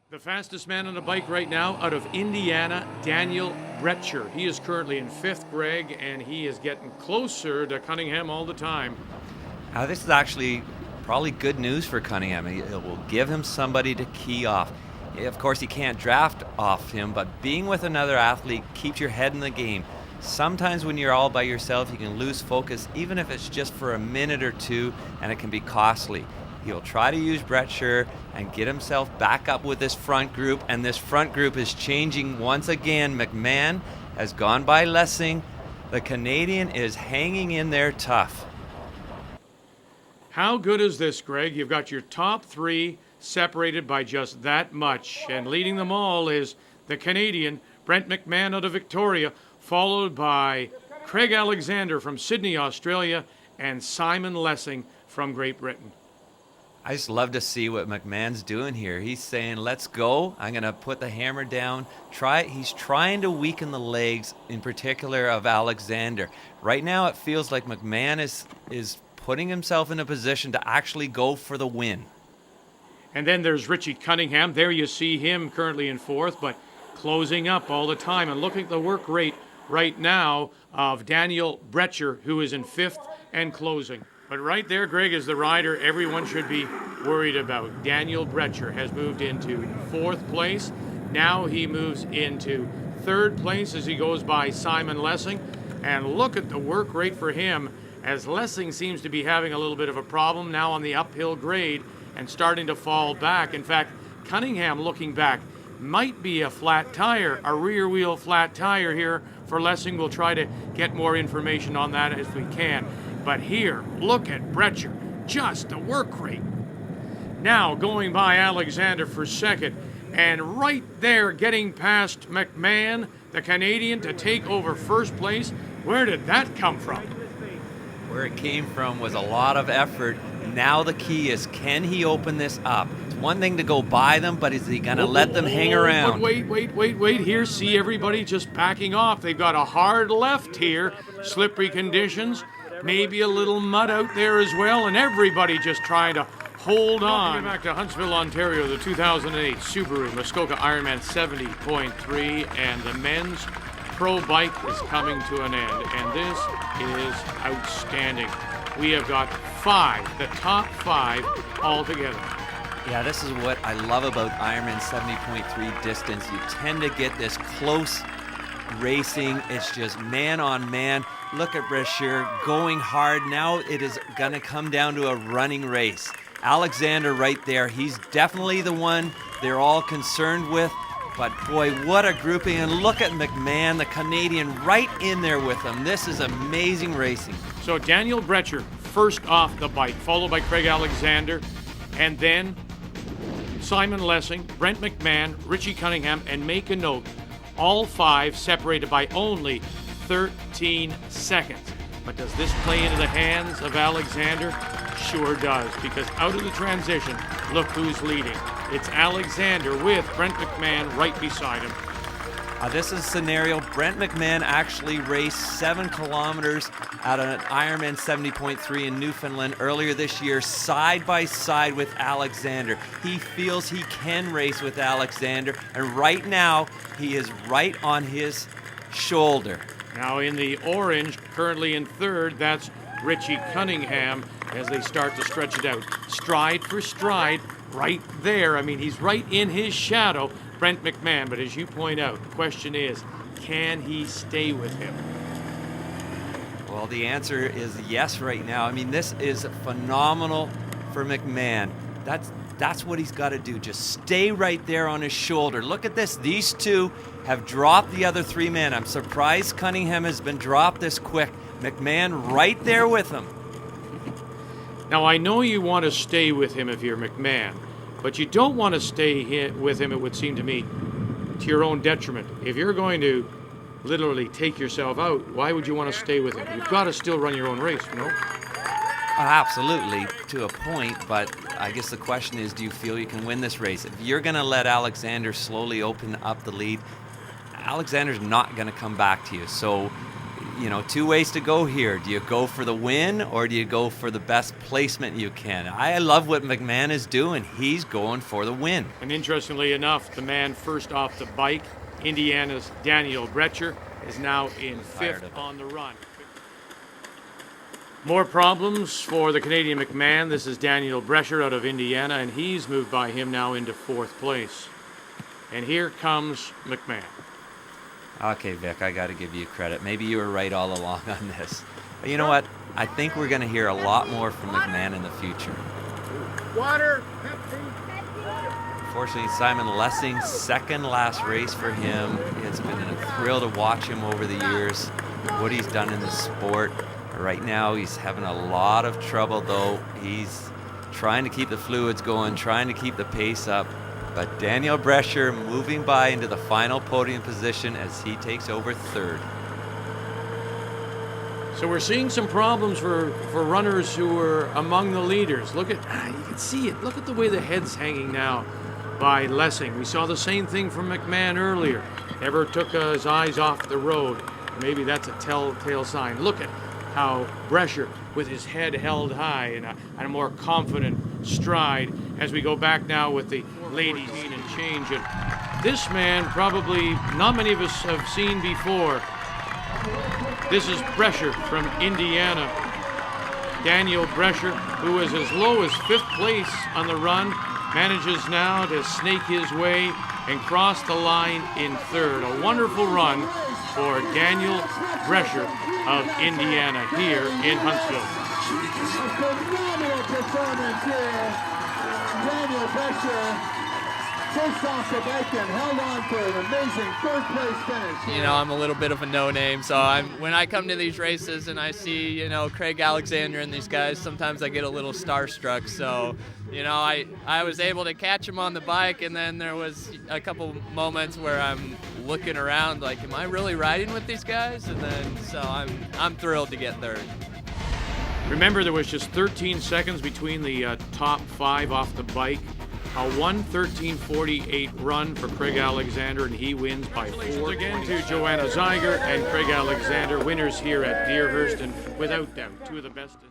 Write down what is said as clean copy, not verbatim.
The fastest man on a bike right now out of Indiana, Daniel Bretscher. He is currently in fifth, Greg, and he is getting closer to Cunningham all the time. This is actually probably good news for Cunningham. It will give him somebody to key off. Of course, he can't draft off him, but being with another athlete keeps your head in the game. Sometimes when you're all by yourself, you can lose focus, even if it's just for a minute or two, and it can be costly. He'll try to use Bretscher and get himself back up with this front group, and this front group is changing once again. McMahon has gone by Lessing. The Canadian is hanging in there tough. How good is this, Greg? You've got your top three separated by just that much, and leading them all is the Canadian, Brent McMahon out of Victoria, followed by Craig Alexander from Sydney, Australia, and Simon Lessing from Great Britain. I just love to see what McMahon's doing here. He's saying, let's go. I'm going to put the hammer down. He's trying to weaken the legs, in particular of Alexander. Right now, it feels like McMahon is putting himself in a position to actually go for the win. And then there's Richie Cunningham. There you see him currently in fourth, but closing up all the time. And looking at the work rate right now of Daniel Bretscher, who is in fifth and closing. But right there, Greg, is the rider everyone should be worried about. Daniel Bretscher has moved into fourth place. Now he moves into third place as he goes by Simon Lessing. And look at the work rate for him, as Lessing seems to be having a little bit of a problem now on the uphill grade and starting to fall back. In fact, Cunningham, looking back, might be a flat tire, a rear wheel flat tire here for Lessing. We'll try to get more information on that as we can. But here, look at Bretscher, just the work rate. Now going by Alexander for second, and right there getting past McMahon, the Canadian, to take over first place. Where did that come from? Where it came from was a lot of effort. Now the key is, can he open this up? It's one thing to go by them, but is he going to let them hang around? But wait. Here, see everybody just backing off. They've got a hard left here, slippery conditions. Maybe a little mud out there as well, and everybody just trying to hold on. Back to Huntsville, Ontario, the 2008 Subaru Muskoka Ironman 70.3, and the men's pro bike is coming to an end, and this is outstanding. We have got the top five all together. Yeah, this is what I love about Ironman 70.3 distance. You tend to get this close racing. It's just man on man. Look at Bretscher going hard. Now it is going to come down to a running race. Alexander right there, he's definitely the one they're all concerned with. But boy, what a grouping. And look at McMahon, the Canadian, right in there with them. This is amazing racing. So Daniel Bretscher first off the bike, followed by Craig Alexander, and then Simon Lessing, Brent McMahon, Richie Cunningham, and make a note, all five separated by only 13 seconds. But does this play into the hands of Alexander? Sure does, because out of the transition, look who's leading. It's Alexander with Brent McMahon right beside him. This is a scenario. Brent McMahon actually raced 7 kilometers at an Ironman 70.3 in Newfoundland earlier this year, side by side with Alexander. He feels he can race with Alexander, and right now he is right on his shoulder. Now in the orange, currently in third, that's Richie Cunningham as they start to stretch it out. Stride for stride, right there. I mean, he's right in his shadow, Brent McMahon. But as you point out, the question is, can he stay with him? Well, the answer is yes right now. I mean, this is phenomenal for McMahon. That's what he's got to do. Just stay right there on his shoulder. Look at this. These two have dropped the other 3 men. I'm surprised Cunningham has been dropped this quick. McMahon right there with him. Now, I know you want to stay with him if you're McMahon, but you don't want to stay with him, it would seem to me, to your own detriment. If you're going to literally take yourself out, why would you want to stay with him? You've got to still run your own race, no? Absolutely, to a point, but I guess the question is, do you feel you can win this race? If you're going to let Alexander slowly open up the lead, Alexander's not going to come back to you. So two ways to go here. Do you go for the win or do you go for the best placement you can? I love what McMahon is doing. He's going for the win. And interestingly enough, the man first off the bike, Indiana's Daniel Bretscher, is now in fifth on the run. More problems for the Canadian McMahon. This is Daniel Bretscher out of Indiana, and he's moved by him now into fourth place. And here comes McMahon. Okay, Vic, I got to give you credit. Maybe you were right all along on this. But you know what? I think we're going to hear a lot more from McMahon in the future. Water. Unfortunately, Simon Lessing's second last race for him. It's been a thrill to watch him over the years, what he's done in the sport. Right now, he's having a lot of trouble, though. He's trying to keep the fluids going, trying to keep the pace up. But Daniel Bretscher moving by into the final podium position as he takes over third. So we're seeing some problems for runners who are among the leaders. Look at, you can see it. Look at the way the head's hanging now by Lessing. We saw the same thing from McMahon earlier. Never took his eyes off the road. Maybe that's a telltale sign. Look at how Bretscher, with his head held high and a more confident stride, as we go back now with the ladies and change. And this man probably not many of us have seen before. This is Bretscher from Indiana. Daniel Bretscher, who was as low as fifth place on the run, manages now to snake his way and cross the line in third. A wonderful run for Daniel Bretscher of Indiana here in Huntsville. A phenomenal performance here. Daniel Bretscher first off the bike and held on for an amazing third place finish. I'm a little bit of a no-name, so when I come to these races and I see, Craig Alexander and these guys, sometimes I get a little starstruck. So, I was able to catch him on the bike, and then there was a couple moments where I'm looking around like, am I really riding with these guys? And then, so I'm thrilled to get third. Remember, there was just 13 seconds between the top five off the bike. A 1:13:48 run for Craig Alexander, and he wins by 4. Again to Joanna Zeiger and Craig Alexander, winners here at Deerhurst, and without doubt, two of the best in